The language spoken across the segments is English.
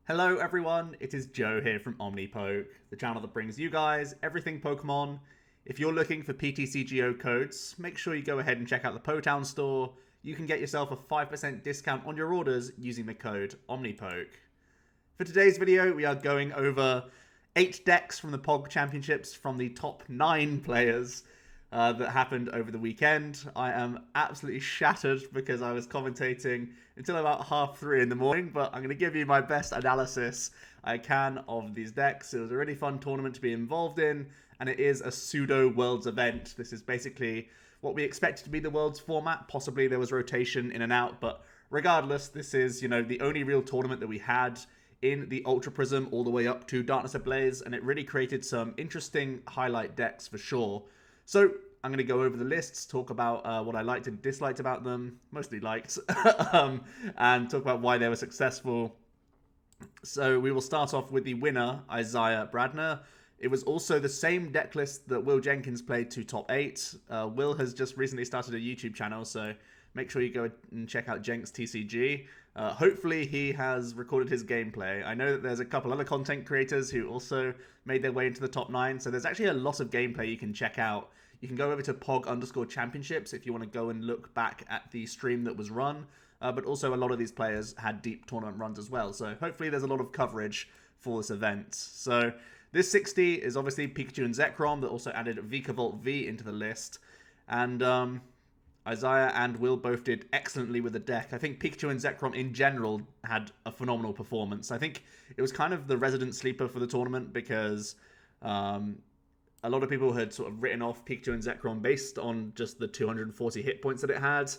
Hello everyone, it is Joe here from OmniPoke, the channel that brings you guys everything Pokemon. If you're looking for PTCGO codes, make sure you go ahead and check out the Potown store. You can get yourself a 5% discount on your orders using the code OmniPoke. For today's video, we are going over 8 decks from the POG Championships from the top 9 players that happened over the weekend. I am absolutely shattered because I was commentating until about 3:30 in the morning, but I'm going to give you my best analysis I can of these decks. It was a really fun tournament to be involved in, and it is a pseudo-worlds event. This is basically what we expected to be the Worlds format. Possibly there was rotation in and out, but regardless, this is, the only real tournament that we had in the Ultra Prism all the way up to Darkness Ablaze, and it really created some interesting highlight decks for sure. So I'm going to go over the lists, talk about what I liked and disliked about them, mostly liked, and talk about why they were successful. So we will start off with the winner, Isaiah Bradner. It was also the same deck list that Will Jenkins played to top 8. Will has just recently started a YouTube channel, so make sure you go and check out Jenks TCG. Hopefully he has recorded his gameplay. I know that there's a couple other content creators who also made their way into the top 9, so there's actually a lot of gameplay you can check out. You can go over to POG_championships if you want to go and look back at the stream that was run, but also a lot of these players had deep tournament runs as well, so hopefully there's a lot of coverage for this event. So this 60 is obviously Pikachu and Zekrom that also added Vikavolt V into the list, and Isaiah and Will both did excellently with the deck. I think Pikachu and Zekrom in general had a phenomenal performance. I think it was kind of the resident sleeper for the tournament because a lot of people had sort of written off Pikachu and Zekrom based on just the 240 hit points that it had.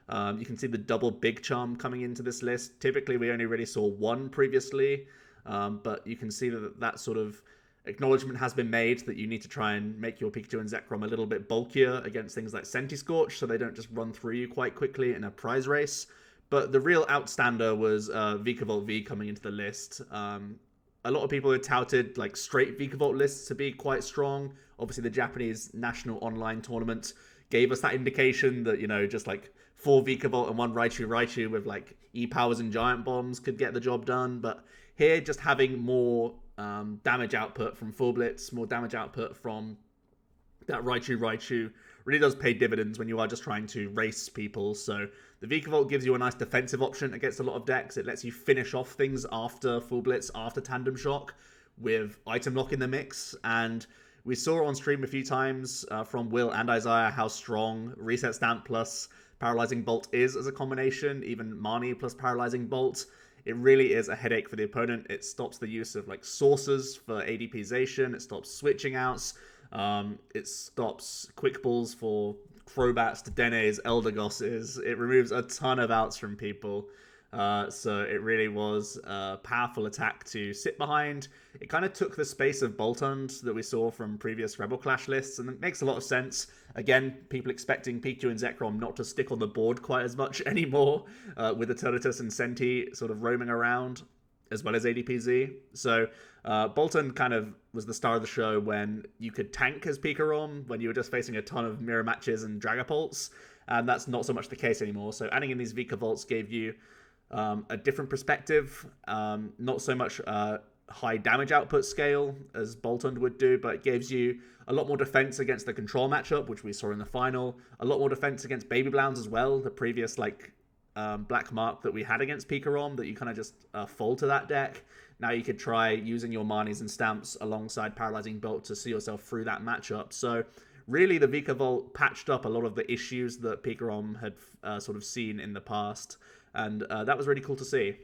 You can see the double Big Charm coming into this list. Typically, we only really saw one previously, but you can see that sort of acknowledgement has been made that you need to try and make your Pikachu and Zekrom a little bit bulkier against things like Senti-Scorch so they don't just run through you quite quickly in a prize race. But the real outstander was Vikavolt V coming into the list. A lot of people had touted like straight Vikavolt lists to be quite strong. Obviously, the Japanese national online tournament gave us that indication that, just like 4 Vikavolt and 1 Raichu with like E-Powers and Giant Bombs could get the job done. But here, just having more damage output from Full Blitz, more damage output from that Raichu really does pay dividends when you are just trying to race people. So the Vikavolt gives you a nice defensive option against a lot of decks. It lets you finish off things after Full Blitz, after Tandem Shock, with Item Lock in the mix. And we saw on stream a few times from Will and Isaiah how strong Reset Stamp plus Paralyzing Bolt is as a combination, even Marnie plus Paralyzing Bolt. It really is a headache for the opponent. It stops the use of like sources for ADPization. It stops switching outs. It stops quick balls for Crobats, Denes, Eldergosses. It removes a ton of outs from people. So it really was a powerful attack to sit behind. It kind of took the space of Boltund that we saw from previous Rebel Clash lists, and it makes a lot of sense. Again, people expecting Pikachu and Zekrom not to stick on the board quite as much anymore, with Eternatus and Senti sort of roaming around, as well as ADPZ. So Boltund kind of was the star of the show when you could tank as Pikarom, when you were just facing a ton of mirror matches and Dragapults, and that's not so much the case anymore. So adding in these Vikavolts gave you a different perspective, not so much high damage output scale as Boltund would do, but it gives you a lot more defense against the control matchup, which we saw in the final, a lot more defense against Baby Blounds as well, the previous black mark that we had against Pikarom that you kind of just fold to that deck. Now you could try using your Marnies and Stamps alongside Paralyzing Bolt to see yourself through that matchup. So really the Vikavolt patched up a lot of the issues that Pikarom had sort of seen in the past, and that was really cool to see.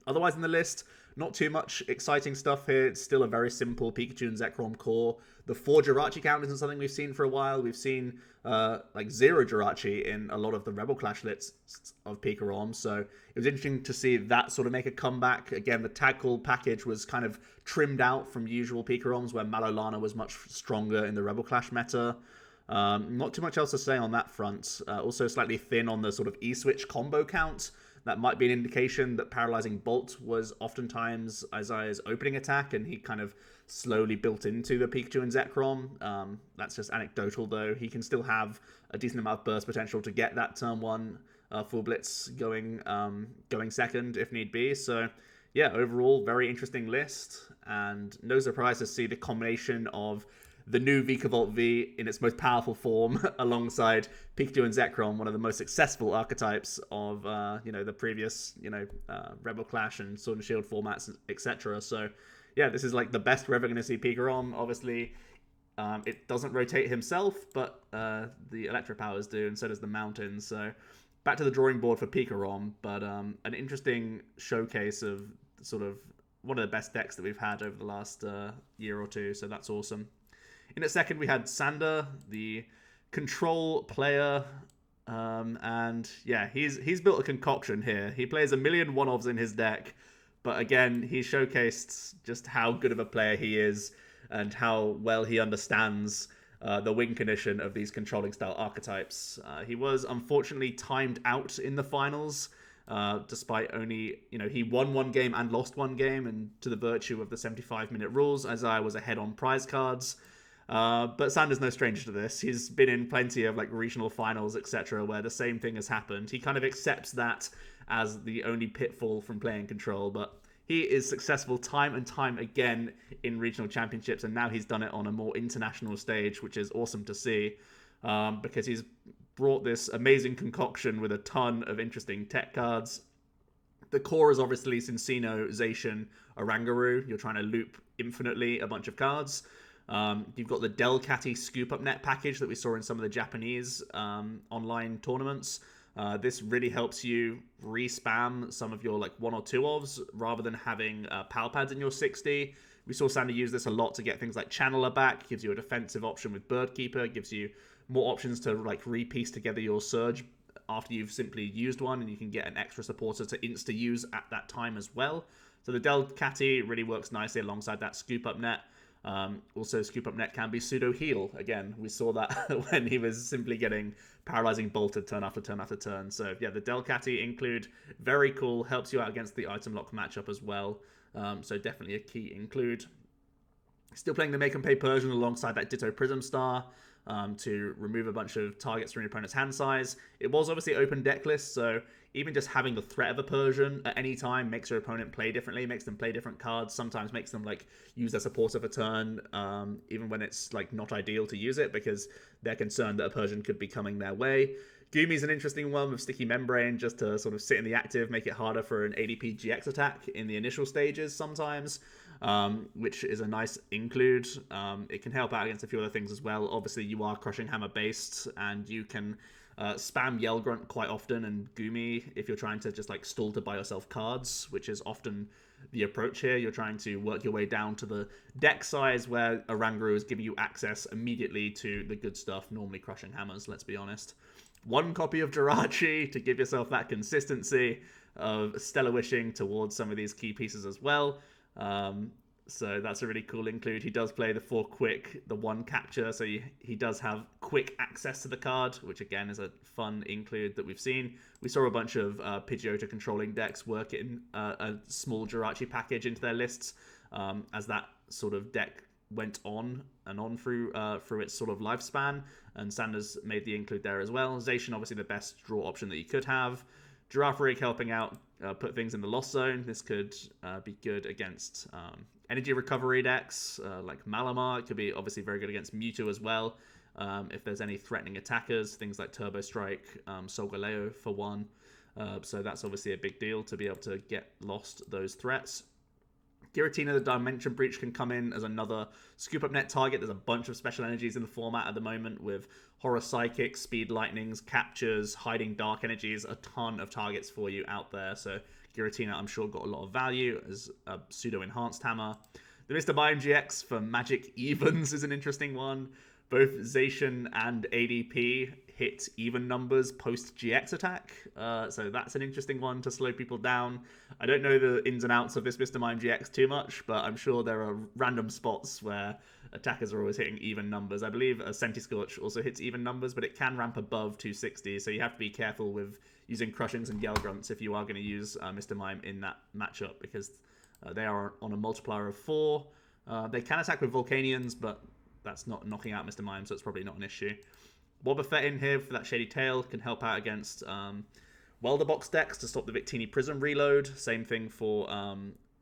Otherwise in the list, not too much exciting stuff here. It's still a very simple Pikachu and Zekrom core. The 4 Jirachi count isn't something we've seen for a while. We've seen like 0 Jirachi in a lot of the Rebel Clash lists of Pikarom, so it was interesting to see that sort of make a comeback. Again, the Tag Call package was kind of trimmed out from usual Pikaroms, where Malolana was much stronger in the Rebel Clash meta. Not too much else to say on that front. Also slightly thin on the sort of E-Switch combo count. That might be an indication that Paralyzing Bolt was oftentimes Isaiah's opening attack, and he kind of slowly built into the Pikachu and Zekrom. That's just anecdotal, though. He can still have a decent amount of burst potential to get that turn 1 Full Blitz going second if need be. So yeah, overall, very interesting list, and no surprise to see the combination of the new Vikavolt V in its most powerful form alongside Pikachu and Zekrom, one of the most successful archetypes of the previous Rebel Clash and Sword and Shield formats, etc. So yeah, this is like the best we're ever going to see Pikarom. Obviously, it doesn't rotate himself, but the Electro Powers do, and so does the Mountains. So back to the drawing board for Pikarom, but an interesting showcase of sort of one of the best decks that we've had over the last year or two. So that's awesome. In a second, we had Sandra, the control player, and yeah, he's built a concoction here. He plays a million one-offs in his deck, but again, he showcased just how good of a player he is and how well he understands the win condition of these controlling style archetypes. He was unfortunately timed out in the finals, despite only, he won one game and lost one game, and to the virtue of the 75-minute rules, as I was ahead on prize cards. But Sandra's no stranger to this. He's been in plenty of like regional finals, etc., where the same thing has happened. He kind of accepts that as the only pitfall from playing control, but he is successful time and time again in regional championships, and now he's done it on a more international stage, which is awesome to see, because he's brought this amazing concoction with a ton of interesting tech cards. The core is obviously Cincino, Zacian, Oranguru. You're trying to loop infinitely a bunch of cards. You've got the Delcatty Scoop Up Net package that we saw in some of the Japanese online tournaments. This really helps you respam some of your like 1 or 2 ofs rather than having Pal Pads in your 60. We saw Sandra use this a lot to get things like Channeler back. Gives you a defensive option with Birdkeeper. Gives you more options to like re-piece together your Surge after you've simply used one, and you can get an extra supporter to insta-use at that time as well. So the Delcatty really works nicely alongside that Scoop Up Net. Also, Scoop Up Net can be pseudo-heal. Again, we saw that when he was simply getting paralyzing bolted turn after turn after turn. So yeah, the Delcatty include, very cool, helps you out against the item lock matchup as well. So definitely a key include. Still playing the Make and Pay Persian alongside that Ditto Prism Star to remove a bunch of targets from your opponent's hand size. It was obviously open deck list, so even just having the threat of a Persian at any time makes your opponent play differently, makes them play different cards, sometimes makes them like use their supporter for turn, even when it's like not ideal to use it because they're concerned that a Persian could be coming their way. Gumi's an interesting one with Sticky Membrane just to sort of sit in the active, make it harder for an ADP GX attack in the initial stages sometimes, which is a nice include. It can help out against a few other things as well. Obviously, you are Crushing Hammer based, and you can spam Yell Grunt quite often, and Gumi if you're trying to just like stall to buy yourself cards, which is often the approach here. You're trying to work your way down to the deck size where Oranguru is giving you access immediately to the good stuff, normally Crushing Hammers, let's be honest. 1 copy of Jirachi to give yourself that consistency of Stellar Wishing towards some of these key pieces as well. So that's a really cool include. He does play the 4 quick, the 1 capture, so he does have quick access to the card, which again is a fun include that we've seen. We saw a bunch of Pidgeotto controlling decks work in a small Jirachi package into their lists as that sort of deck went on and on through its sort of lifespan, and Sanders made the include there as well. Zacian obviously the best draw option that you could have. Giratina helping out put things in the lost zone. This could be good against energy recovery decks like Malamar. It could be obviously very good against Mewtwo as well. If there's any threatening attackers, things like Turbo Strike, Solgaleo for one. So that's obviously a big deal to be able to get lost those threats. Giratina, the Dimension Breach, can come in as another Scoop Up Net target. There's a bunch of special energies in the format at the moment with Horror Psychics, Speed Lightnings, Captures, Hiding Dark Energies, a ton of targets for you out there. So Giratina, I'm sure, got a lot of value as a pseudo-enhanced hammer. The Mr. Mime GX for Magic Evens is an interesting one. Both Zacian and ADP hit even numbers post-GX attack, so that's an interesting one to slow people down. I don't know the ins and outs of this Mr. Mime GX too much, but I'm sure there are random spots where attackers are always hitting even numbers. I believe a Sentiscorch also hits even numbers, but it can ramp above 260, so you have to be careful with using Crushings and Yell Grunts if you are going to use Mr. Mime in that matchup, because they are on a multiplier of 4. They can attack with Volcanions, but that's not knocking out Mr. Mime, so it's probably not an issue. Wobbuffet in here for that Shady Tail can help out against Welder Box decks to stop the Victini Prism reload. Same thing for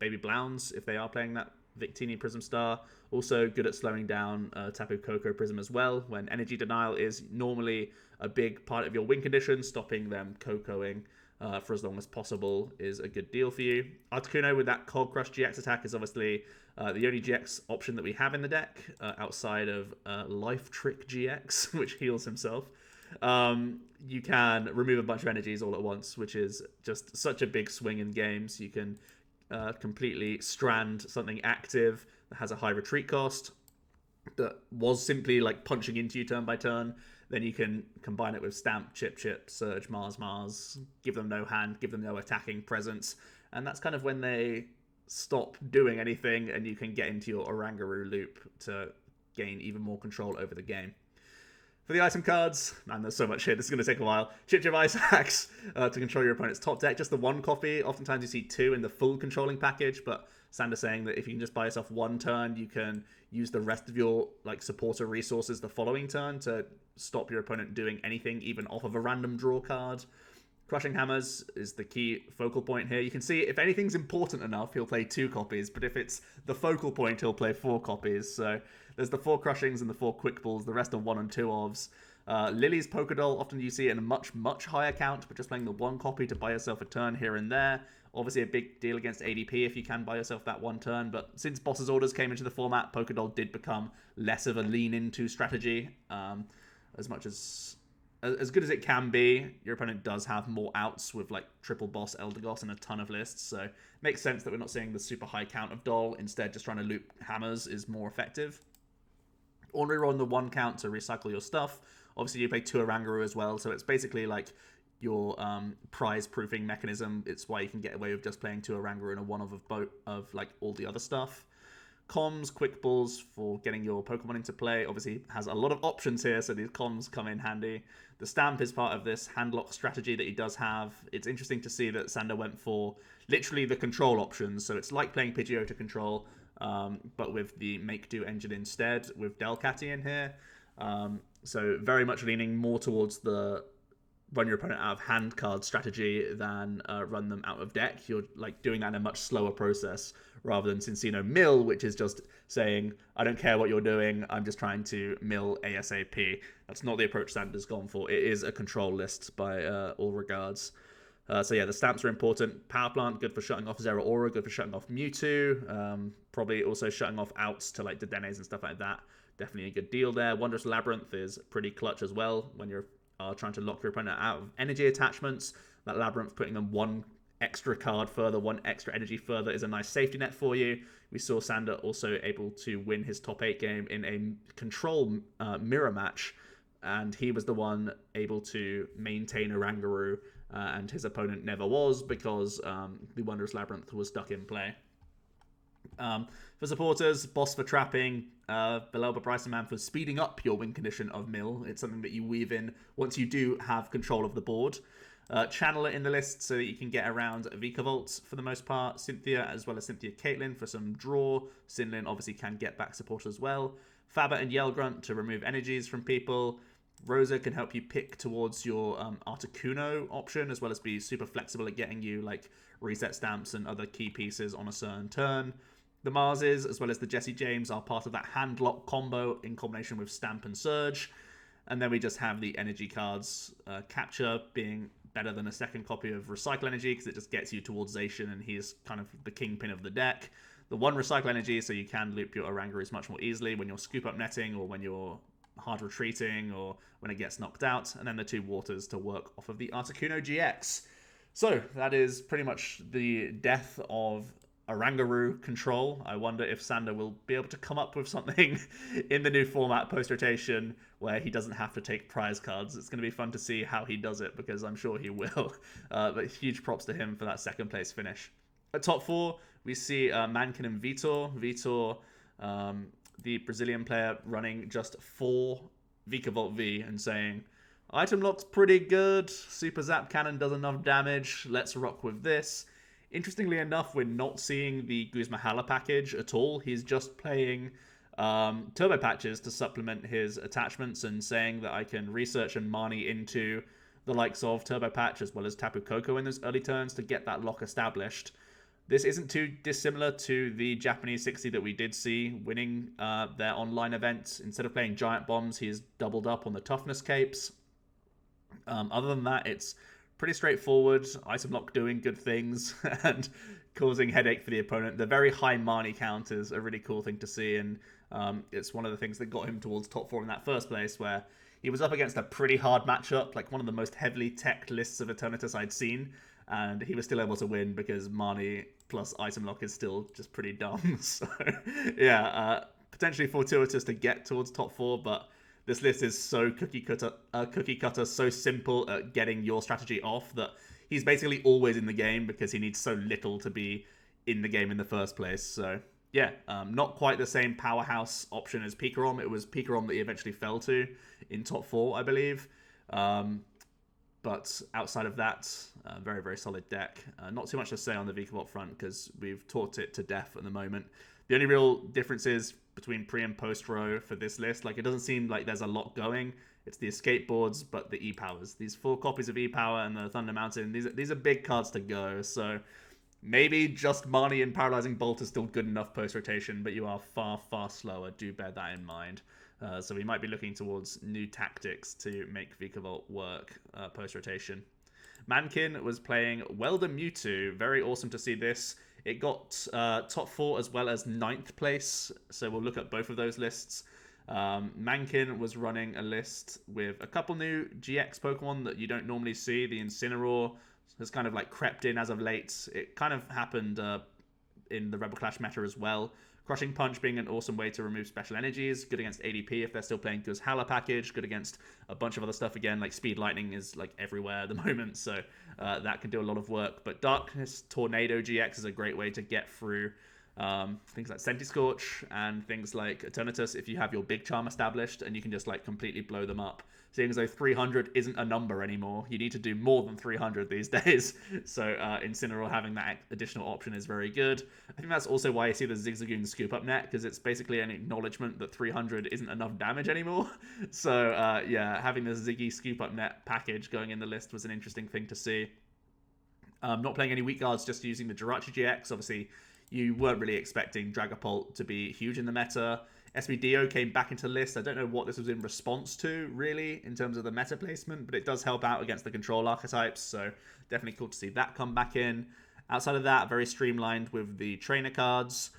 Baby Blounds if they are playing that Victini Prism Star. Also good at slowing down Tapu Koko Prism as well, when Energy Denial is normally a big part of your win condition. Stopping them Cocoing for as long as possible is a good deal for you. Articuno with that Cold Crush GX attack is obviously the only GX option that we have in the deck, outside of Life Trick GX, which heals himself. You can remove a bunch of energies all at once, which is just such a big swing in games. You can completely strand something active that has a high retreat cost that was simply like punching into you turn by turn. Then you can combine it with Stamp, Chip, Surge, Mars, give them no hand, give them no attacking presence, and that's kind of when they stop doing anything, and you can get into your Oranguru loop to gain even more control over the game. For the item cards, man, there's so much here, this is going to take a while. Chip Ice Axe to control your opponent's top deck, just the one copy. Oftentimes you see two in the full controlling package, but Sandra saying that if you can just buy yourself one turn, you can use the rest of your like supporter resources the following turn to stop your opponent doing anything, even off of a random draw card. Crushing Hammers is the key focal point here. You can see if anything's important enough, he'll play 2 copies, but if it's the focal point, he'll play 4 copies. So there's the 4 Crushings and the 4 Quick Balls, the rest are 1 and 2 ofs. Lily's Pokédoll, often you see it in a much higher count, but just playing the 1 copy to buy yourself a turn here and there. Obviously a big deal against ADP if you can buy yourself that 1 turn, but since Boss's Orders came into the format, Pokédoll did become less of a lean-into strategy. As good as it can be, your opponent does have more outs with like triple boss, Eldegoss, and a ton of lists, so it makes sense that we're not seeing the super high count of Doll. Instead, just trying to loop hammers is more effective. Ornery Roll on the 1 count to recycle your stuff. Obviously, you play 2 Oranguru as well, so it's basically like your prize-proofing mechanism. It's why you can get away with just playing 2 Oranguru and a 1 of like all the other stuff. Comms, Quick Balls for getting your Pokemon into play. Obviously has a lot of options here, so these comms come in handy. The Stamp is part of this handlock strategy that he does have. It's interesting to see that Sandra went for literally the control options, so it's like playing Pidgeotto control, but with the Make Do engine instead, with Delcatty in here. So very much leaning more towards the run your opponent out of hand card strategy than run them out of deck. You're like doing that in a much slower process rather than Cincino Mill, which is just saying, I don't care what you're doing, I'm just trying to mill ASAP. That's not the approach Sandra's gone for. It is a control list by all regards. So yeah, the stamps are important. Power Plant, good for shutting off Zeraora, good for shutting off Mewtwo. Probably also shutting off outs to like Dedennes and stuff like that. Definitely a good deal there. Wondrous Labyrinth is pretty clutch as well when you're trying to lock your opponent out of energy attachments. That Labyrinth putting them 1 extra card further, 1 extra energy further is a nice safety net for you. We saw Sandra also able to win his top 8 game in a control mirror match, and he was the one able to maintain Oranguru, and his opponent never was because the Wondrous Labyrinth was stuck in play. For supporters, Boss for trapping, Belelba Bryson Man for speeding up your win condition of Mill. It's something that you weave in once you do have control of the board. Channeler in the list so that you can get around Vikavolt for the most part. Cynthia as well as Cynthia Caitlyn for some draw. Sinlin obviously can get back support as well. Faber and Yellgrunt to remove energies from people. Rosa can help you pick towards your Articuno option, as well as be super flexible at getting you like reset stamps and other key pieces on a certain turn. The Marses, as well as the Jesse James, are part of that handlock combo in combination with Stamp and Surge. And then we just have the energy cards. Capture being better than a second copy of Recycle Energy because it just gets you towards Zacian, and he's kind of the kingpin of the deck. The 1 Recycle Energy, so you can loop your Orangurus much more easily when you're scoop up netting or when you're hard retreating or when it gets knocked out. And then the 2 Waters to work off of the Articuno GX. So that is pretty much the death of Oranguru control. I wonder if Sandra will be able to come up with something in the new format post-rotation where he doesn't have to take prize cards. It's going to be fun to see how he does it, because I'm sure he will. But huge props to him for that 2nd place finish. At top 4, we see Mankin and Vitor. Vitor, the Brazilian player, running just 4 Vikavolt V and saying, item lock's pretty good, Super Zap Cannon does enough damage, let's rock with this. Interestingly enough, we're not seeing the Guzmahala package at all. He's just playing turbo patches to supplement his attachments and saying that I can research and Marnie into the likes of Turbo Patch as well as Tapu Koko in those early turns to get that lock established. This isn't too dissimilar to the Japanese 60 that we did see winning their online event. Instead of playing giant bombs, he's doubled up on the toughness capes. Other than that, it's pretty straightforward. Item lock doing good things and causing headache for the opponent. The very high Marnie count is a really cool thing to see, and it's one of the things that got him towards top 4 in that first place, where he was up against a pretty hard matchup, like one of the most heavily teched lists of Eternatus I'd seen, and he was still able to win because Marnie plus item lock is still just pretty dumb. So yeah, potentially fortuitous to get towards top 4, but this list is so cookie cutter, so simple at getting your strategy off that he's basically always in the game because he needs so little to be in the game in the first place. So yeah, not quite the same powerhouse option as Pikarom. It was Pikarom that he eventually fell to in top 4, I believe. But outside of that, very, very solid deck. Not too much to say on the Vikavolt front because we've taught it to death at the moment. The only real differences between pre and post row for this list, like it doesn't seem like there's a lot going. It's the escape boards, but the E-powers. These 4 copies of E-power and the Thunder Mountain, these are big cards to go. So maybe just Marnie and Paralyzing Bolt is still good enough post-rotation, but you are far, far slower. Do bear that in mind. So we might be looking towards new tactics to make Vikavolt work post-rotation. Mankin was playing Welder Mewtwo. Very awesome to see this. It got top 4 as well as 9th place, so we'll look at both of those lists. Mankin was running a list with a couple new GX Pokemon that you don't normally see. The Incineroar has kind of like crept in as of late. It kind of happened in the Rebel Clash meta as well. Crushing Punch being an awesome way to remove special energies. Good against ADP if they're still playing Guz Hala package. Good against a bunch of other stuff again, like Speed Lightning is like everywhere at the moment, so that can do a lot of work. But Darkness Tornado GX is a great way to get through things like Scentiscorch and things like Eternatus if you have your big charm established and you can just like completely blow them up. Seeing as though 300 isn't a number anymore, you need to do more than 300 these days. So Incineroar having that additional option is very good. I think that's also why you see the Zigzagoon Scoop Up net, because it's basically an acknowledgement that 300 isn't enough damage anymore. So yeah, having the Ziggy Scoop Up net package going in the list was an interesting thing to see. Not playing any weak guards, just using the Jirachi GX. Obviously, you weren't really expecting Dragapult to be huge in the meta. SBDO came back into the list. I don't know what this was in response to, really, in terms of the meta placement, but it does help out against the control archetypes, so definitely cool to see that come back in. Outside of that, very streamlined with the trainer cards.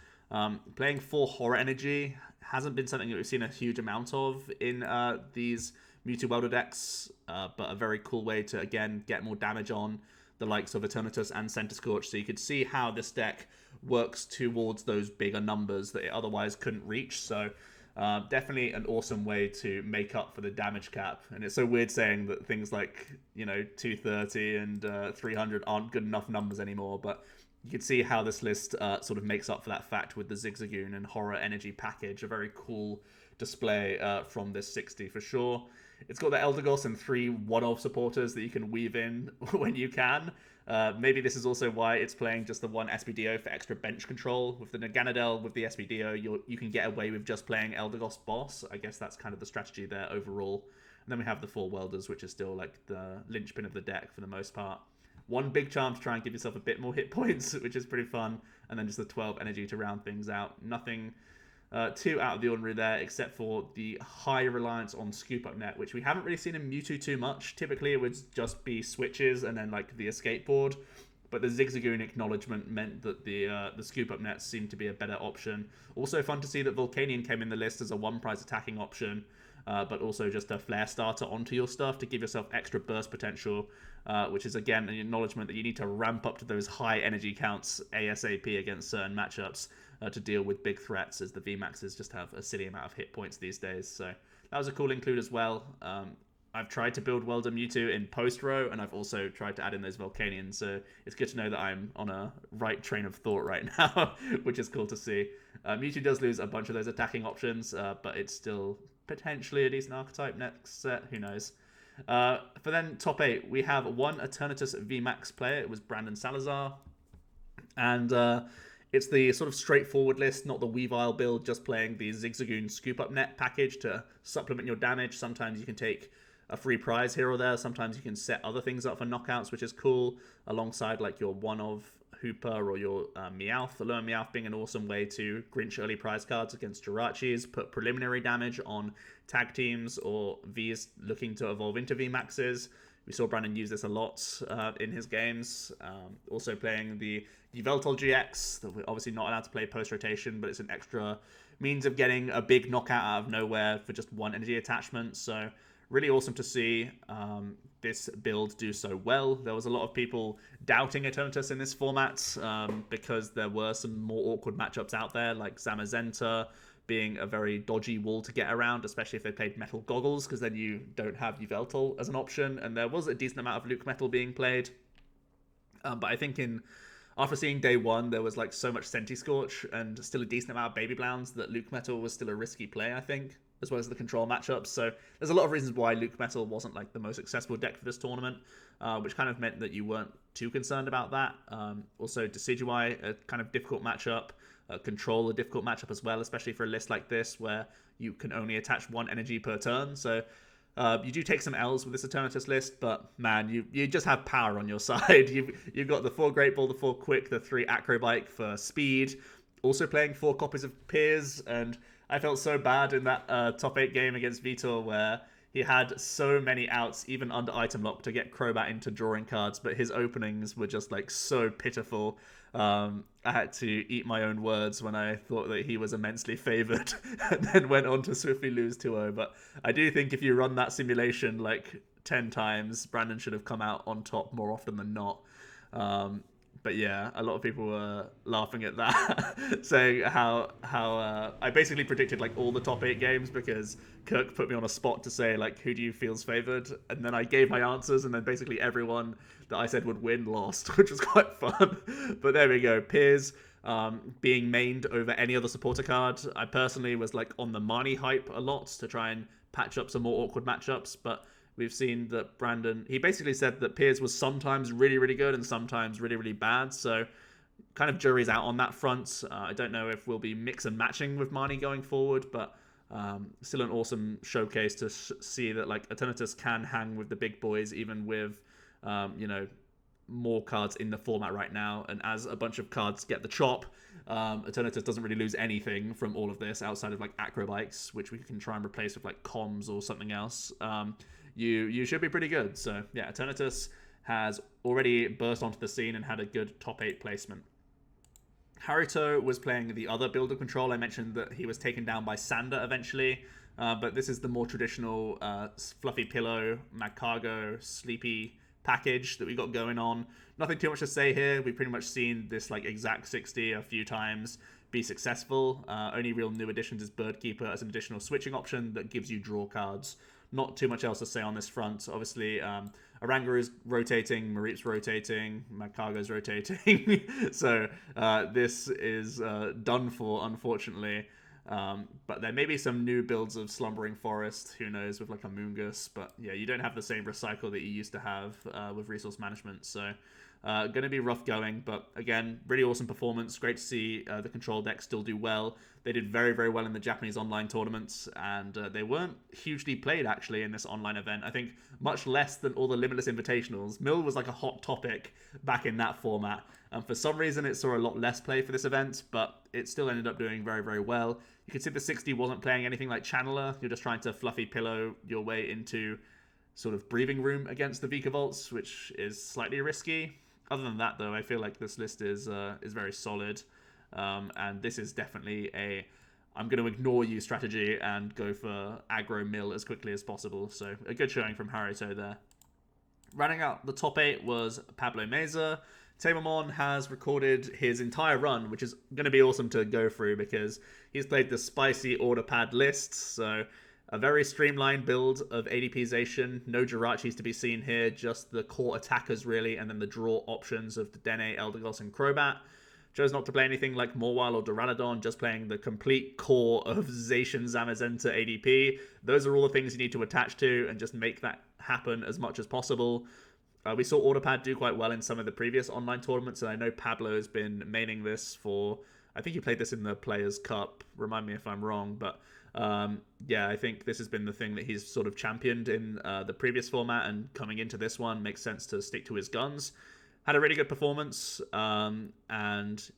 Playing 4 Horror Energy hasn't been something that we've seen a huge amount of in these Mewtwo Welder decks, but a very cool way to, again, get more damage on the likes of Eternatus and Scentiscorch, so you could see how this deck works towards those bigger numbers that it otherwise couldn't reach. So definitely an awesome way to make up for the damage cap. And it's so weird saying that things like, you know, 230 and 300 aren't good enough numbers anymore, but you can see how this list sort of makes up for that fact with the Zigzagoon and Horror Energy package. A very cool display from this 60 for sure. It's got the Eldegoss and 3 one-off supporters that you can weave in when you can. Maybe this is also why it's playing just the 1 SBDO for extra bench control. With the Naganadel, with the SBDO, you can get away with just playing Eldegoss boss. I guess that's kind of the strategy there overall. And then we have the 4 Welders, which is still like the linchpin of the deck for the most part. 1 big charm to try and give yourself a bit more hit points, which is pretty fun. And then just the 12 energy to round things out. Nothing too out of the ordinary there, except for the high reliance on Scoop Up Net, which we haven't really seen in Mewtwo too much. Typically, it would just be switches and then like the escape board. But the Zigzagoon acknowledgement meant that the Scoop Up Nets seemed to be a better option. Also fun to see that Volcanion came in the list as a 1-prize attacking option, but also just a flare starter onto your stuff to give yourself extra burst potential, which is again an acknowledgement that you need to ramp up to those high energy counts ASAP against certain matchups to deal with big threats, as the VMAXs just have a silly amount of hit points these days. So that was a cool include as well. I've tried to build Welder Mewtwo in post row, and I've also tried to add in those Volcanions, so it's good to know that I'm on a right train of thought right now, which is cool to see. Mewtwo does lose a bunch of those attacking options, but it's still potentially a decent archetype next set, who knows. For then top 8, we have 1 Eternatus VMAX player. It was Brandon Salazar, and it's the sort of straightforward list, not the Weavile build, just playing the Zigzagoon Scoop Up Net package to supplement your damage. Sometimes you can take a free prize here or there. Sometimes you can set other things up for knockouts, which is cool, alongside like your one of Hooper or your Meowth. The Lone Meowth being an awesome way to Grinch early prize cards against Jirachis, put preliminary damage on tag teams or Vs looking to evolve into VMAXs. We saw Brandon use this a lot in his games. Also playing the Yveltal GX, that we're obviously not allowed to play post-rotation, but it's an extra means of getting a big knockout out of nowhere for just one energy attachment. So really awesome to see this build do so well. There was a lot of people doubting Eternatus in this format because there were some more awkward matchups out there, like Zamazenta being a very dodgy wall to get around, especially if they played Metal Goggles, because then you don't have Yveltal as an option, and there was a decent amount of Luke Metal being played. But I think after seeing day one, there was like so much Senti-Scorch and still a decent amount of Baby Blounds that Luke Metal was still a risky play, I think, as well as the control matchups. So there's a lot of reasons why Luke Metal wasn't like the most accessible deck for this tournament, which kind of meant that you weren't too concerned about that. Also, Decidueye, a kind of difficult matchup. Control, a difficult matchup as well, especially for a list like this where you can only attach one energy per turn. So you do take some L's with this Eternatus list, but man, you just have power on your side. You've got the 4 Great Ball, the 4 Quick, the 3 Acrobike for speed, also playing 4 copies of Piers, and I felt so bad in that top 8 game against Vitor where he had so many outs, even under item lock, to get Crobat into drawing cards, but his openings were just like so pitiful. I had to eat my own words when I thought that he was immensely favored and then went on to swiftly lose 2-0. But I do think if you run that simulation like 10 times, Brandon should have come out on top more often than not. But yeah, a lot of people were laughing at that, saying how I basically predicted like all the top 8 games because Kirk put me on a spot to say like who do you feels favored, and then I gave my answers, and then basically everyone that I said would win lost, which was quite fun. But there we go, Piers being mained over any other supporter card. I personally was like on the Marnie hype a lot to try and patch up some more awkward matchups, but we've seen that Brandon, he basically said that Piers was sometimes really, really good and sometimes really, really bad. So kind of jury's out on that front. I don't know if we'll be mix and matching with Marnie going forward, but still an awesome showcase to see that like Eternatus can hang with the big boys, even with, more cards in the format right now. And as a bunch of cards get the chop, Eternatus doesn't really lose anything from all of this outside of like Acrobikes, which we can try and replace with like comms or something else. You should be pretty good. So yeah, Eternatus has already burst onto the scene and had a good top 8 placement. Harito was playing the other builder control. I mentioned that he was taken down by Sandra eventually, but this is the more traditional Fluffy Pillow, Magcargo, Sleepy package that we got going on. Nothing too much to say here. We've pretty much seen this like exact 60 a few times be successful. Only real new additions is Birdkeeper as an additional switching option that gives you draw cards. Not too much else to say on this front. Obviously, Oranguru is rotating, Mareep's rotating, Magcargo's rotating. So this is done for, unfortunately. But there may be some new builds of Slumbering Forest, who knows, with like a Moongus. But yeah, you don't have the same recycle that you used to have with resource management. So going to be rough going, but again, really awesome performance. Great to see the control deck still do well. They did very, very well in the Japanese online tournaments, and they weren't hugely played actually in this online event. I think much less than all the Limitless Invitationals. Mill was like a hot topic back in that format, and for some reason it saw a lot less play for this event, but it still ended up doing very, very well. You can see the 60 wasn't playing anything like Channeler. You're just trying to Fluffy Pillow your way into sort of breathing room against the Vikavolts, which is slightly risky. Other than that, though, I feel like this list is very solid, and this is definitely I'm going to ignore you strategy and go for aggro mill as quickly as possible. So a good showing from Harito there. Rounding out the top 8 was Pablo Meza. Tamamon has recorded his entire run, which is going to be awesome to go through because he's played the spicy order pad list. So a very streamlined build of ADPization. No Jirachis to be seen here, just the core attackers really, and then the draw options of the Dene, Eldegoss, and Crobat. Chose not to play anything like Morwile or Duraludon, just playing the complete core of Zacian, Zamazenta, ADP. Those are all the things you need to attach to and just make that happen as much as possible. We saw Orderpad do quite well in some of the previous online tournaments, and I know Pablo has been maining this for... I think he played this in the Players' Cup. Remind me if I'm wrong, but yeah, I think this has been the thing that he's sort of championed in the previous format, and coming into this one makes sense to stick to his guns. had a really good performance, and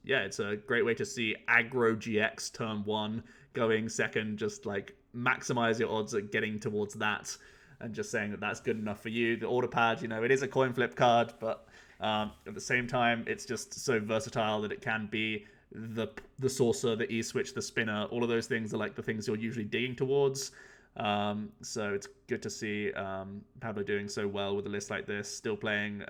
yeah, it's a great way to see aggro GX turn 1 going second, just like maximize your odds at getting towards that, and just saying that that's good enough for you. The order pad, it is a coin flip card, but at the same time, it's just so versatile that it can be the saucer, the E-switch, the spinner. All of those things are like the things you're usually digging towards. So it's good to see Pablo doing so well with a list like this, still playing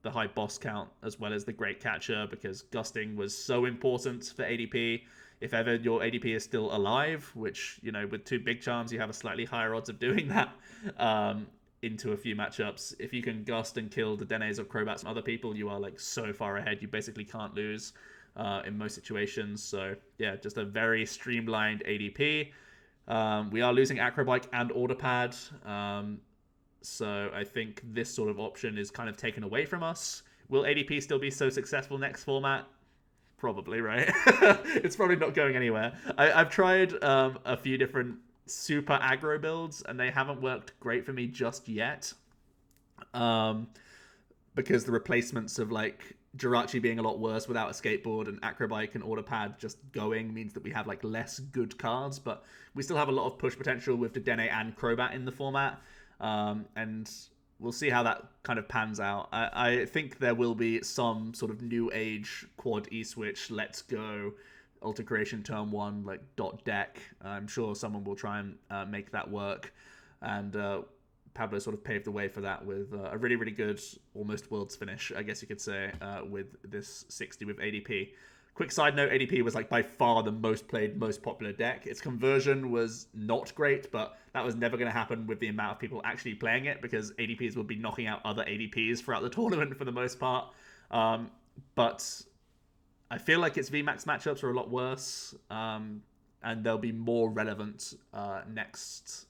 the high boss count as well as the great catcher, because gusting was so important for ADP. If ever your ADP is still alive, which, with 2 big charms, you have a slightly higher odds of doing that into a few matchups. If you can gust and kill the Denes or Crobats from other people, you are like so far ahead, you basically can't lose in most situations. So yeah, just a very streamlined ADP. We are losing Acrobike and Order Pad. So I think this sort of option is kind of taken away from us. Will ADP still be so successful next format? Probably, right? It's probably not going anywhere. I've tried a few different super aggro builds, and they haven't worked great for me just yet. Because the replacements of like Jirachi being a lot worse without a skateboard and Acrobike and Order Pad just going means that we have like less good cards, but we still have a lot of push potential with the Dene and Crobat in the format. And we'll see how that kind of pans out. I think there will be some sort of new age quad E-switch, let's go, Alter Creation turn 1, like dot deck. I'm sure someone will try and make that work. And Pablo sort of paved the way for that with a really, really good almost worlds finish, I guess you could say, with this 60 with ADP. Quick side note, ADP was like by far the most played, most popular deck. Its conversion was not great, but that was never going to happen with the amount of people actually playing it, because ADPs will be knocking out other ADPs throughout the tournament for the most part. But I feel like its VMAX matchups are a lot worse, and they'll be more relevant next,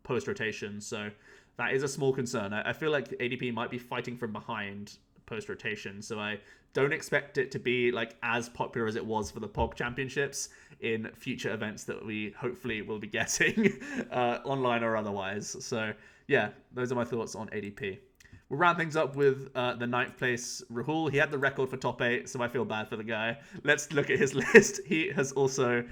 post-rotation. So that is a small concern. I feel like ADP might be fighting from behind post-rotation, so I don't expect it to be like as popular as it was for the POG Championships in future events that we hopefully will be getting online or otherwise. So yeah, those are my thoughts on ADP. We'll round things up with the 9th place Rahul. He had the record for top 8, so I feel bad for the guy. Let's look at his list. He has also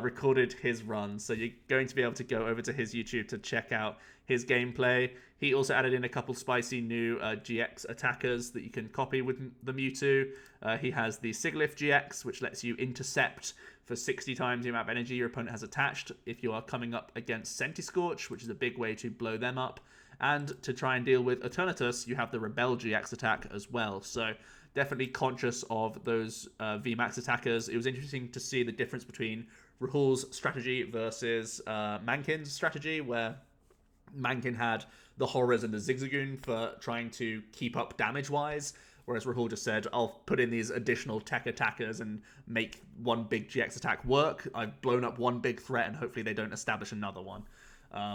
recorded his run, so you're going to be able to go over to his YouTube to check out his gameplay. He also added in a couple spicy new GX attackers that you can copy with the Mewtwo. He has the Siglif GX, which lets you intercept for 60 times the amount of energy your opponent has attached if you are coming up against Sentiscorch, which is a big way to blow them up. And to try and deal with Eternatus, you have the Rebel GX attack as well. So definitely conscious of those VMAX attackers. It was interesting to see the difference between Rahul's strategy versus Mankin's strategy, where Mankin had the Horrors and the Zigzagoon for trying to keep up damage-wise, whereas Rahul just said, I'll put in these additional tech attackers and make one big GX attack work. I've blown up one big threat, and hopefully they don't establish another one.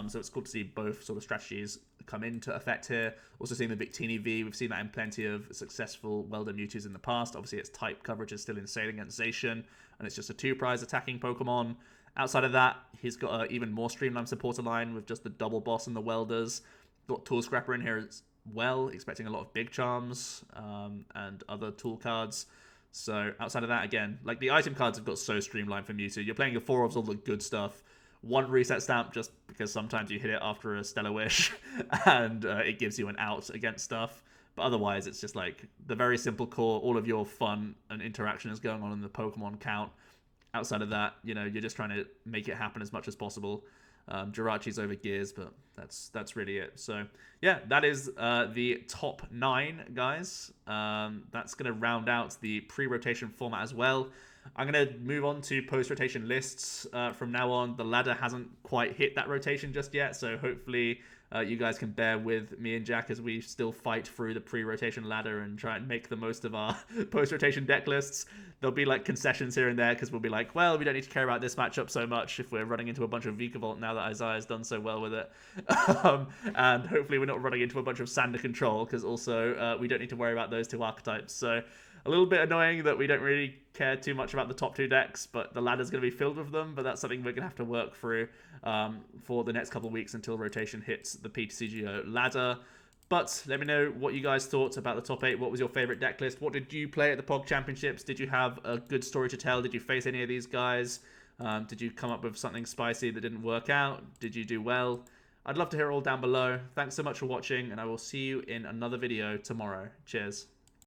So it's cool to see both sort of strategies come into effect here. Also seeing the Victini V, we've seen that in plenty of successful well-done Mewtwo's in the past. Obviously its type coverage is still insane against Zacian, and it's just a 2-prize attacking Pokemon. Outside of that, he's got an even more streamlined supporter line with just the double boss and the welders. Got Tool Scrapper in here as well, expecting a lot of big charms and other tool cards. So outside of that, again, like the item cards have got so streamlined for Mewtwo. You're playing your 4 of all the good stuff. One reset stamp just because sometimes you hit it after a Stellar Wish and it gives you an out against stuff. But otherwise, it's just like the very simple core. All of your fun and interaction is going on in the Pokemon count. Outside of that, you're just trying to make it happen as much as possible. Jirachi's over gears, but that's really it. So yeah, that is the top 9, guys. That's going to round out the pre-rotation format as well. I'm going to move on to post-rotation lists from now on. The ladder hasn't quite hit that rotation just yet, so hopefully you guys can bear with me and Jack as we still fight through the pre-rotation ladder and try and make the most of our post-rotation deck lists. There'll be like concessions here and there because we'll be like, well, we don't need to care about this matchup so much if we're running into a bunch of Vikavolt now that Isaiah's done so well with it. And hopefully we're not running into a bunch of Sandra control because also we don't need to worry about those 2 archetypes. So a little bit annoying that we don't really care too much about the top 2 decks, but the ladder's going to be filled with them. But that's something we're going to have to work through for the next couple of weeks until rotation hits the PTCGO ladder. But let me know what you guys thought about the top 8. What was your favorite deck list? What did you play at the POG Championships? Did you have a good story to tell? Did you face any of these guys? Did you come up with something spicy that didn't work out? Did you do well? I'd love to hear it all down below. Thanks so much for watching, and I will see you in another video tomorrow. Cheers.